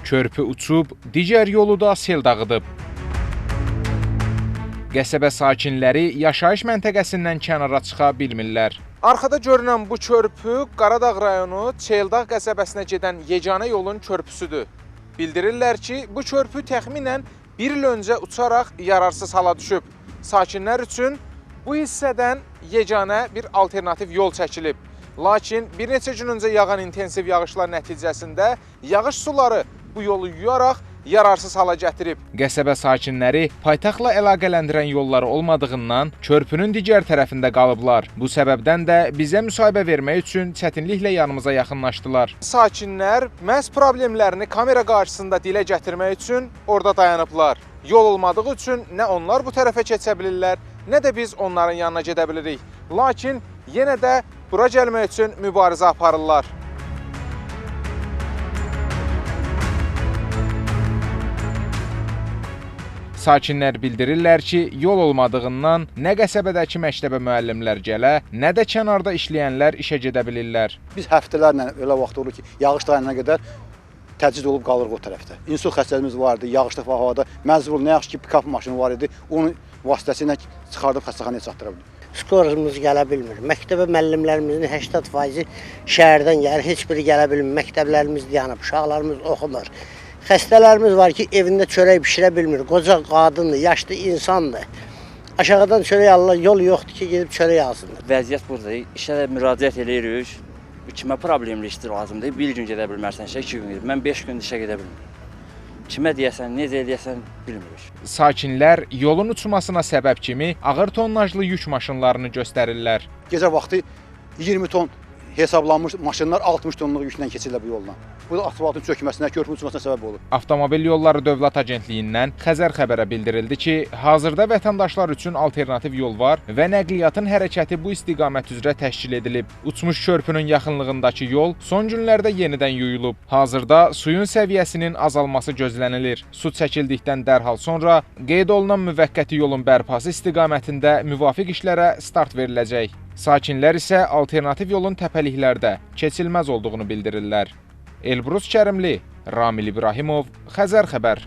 Körpü uçub, digər yolu da sel dağıdıb. Qəsəbə sakinləri yaşayış məntəqəsindən kənara çıxa bilmirlər. Arxada görünən bu körpü Qaradağ rayonu Çeldağ qəsəbəsinə gedən yeganə yolun körpüsüdür. Bildirirlər ki, bu körpü təxminən 1 il öncə uçaraq yararsız hala düşüb. Sakinlər üçün bu hissədən yeganə bir alternativ yol çəkilib. Lakin bir neçə gün öncə yağan intensiv yağışlar nəticəsində yağış suları bu yolu yuyaraq yararsız hala gətirib. Qəsəbə sakinləri paytaxtla əlaqələndirən yolları olmadığından körpünün digər tərəfində qalıblar. Bu səbəbdən də bizə müsahibə vermək üçün çətinliklə yanımıza yaxınlaşdılar. Sakinlər məhz problemlərini kamera qarşısında dilə gətirmək üçün orada dayanıblar. Yol olmadığı üçün nə onlar bu tərəfə keçə bilirlər, nə də biz onların yanına gedə bilirik. Lakin yenə də bura gəlmək üçün mübarizə aparırlar. Sakinlər bildirirlər ki, yol olmadığından nə qəsəbədəki məktəbə müəllimlər gələ, nə də kənarda işləyənlər işə gedə bilirlər. Biz həftələrlə elə vaxt olur ki, yağış dayanana qədər təcrid olub qalırıq o tərəfdə. İnsult xəstəliyimiz vardı, yağışlı havada məcbur, nə yaxşı ki, pikap maşını var idi, onun vasitəsilə çıxardıb xəstəxanaya çatdıra bildik. Skorumuz gələ bilmir. Məktəbə müəllimlərimizin 80% şəhərdən gəlir, heç biri gələ bilmir. Məktəblərimiz dayanıb, uşaqlarımız oxumur. Xəstələrimiz var ki, evində çörək bişirə bilmir. Qoca qadındır, yaşlı insandır. Aşağıdan çörək alırlar, yol yoxdur ki, gedib çörək alsınlar. Vəziyyət buradayıq. İşə də müraciət edirik. Kimə problemli işdir lazımdır? Bir gün gedə bilmərsən işə, 2 gün gedir. Mən 5 gün işə gedə bilmirəm. Kimə deyəsən, necə eləyəsən bilmirik. Sakinlər yolun uçmasına səbəb kimi ağır tonnajlı yük maşınlarını göstərirlər. Gecə vaxtı 20 ton hesablanmış maşınlar 60 tonluq yüklə keçirlər bu yoldan. Bu da asfaltın çökməsinə, körpünün uçmasına səbəb olur. Avtomobil Yolları Dövlət Agentliyindən Xəzər xəbərə bildirildi ki, hazırda vətəndaşlar üçün alternativ yol var və nəqliyyatın hərəkəti bu istiqamət üzrə təşkil edilib. Uçmuş körpünün yaxınlığındakı yol son günlərdə yenidən yuyulub. Hazırda suyun səviyyəsinin azalması gözlənilir. Su çəkildikdən dərhal sonra qeyd olunan müvəqqəti yolun bərpası istiqamətində müvafiq işlərə start veriləcək. Sakinlər isə alternativ yolun təpəliklərdə keçilməz olduğunu bildirirlər. Elbrus Kərimli, Ramil İbrahimov, Xəzər xəbər.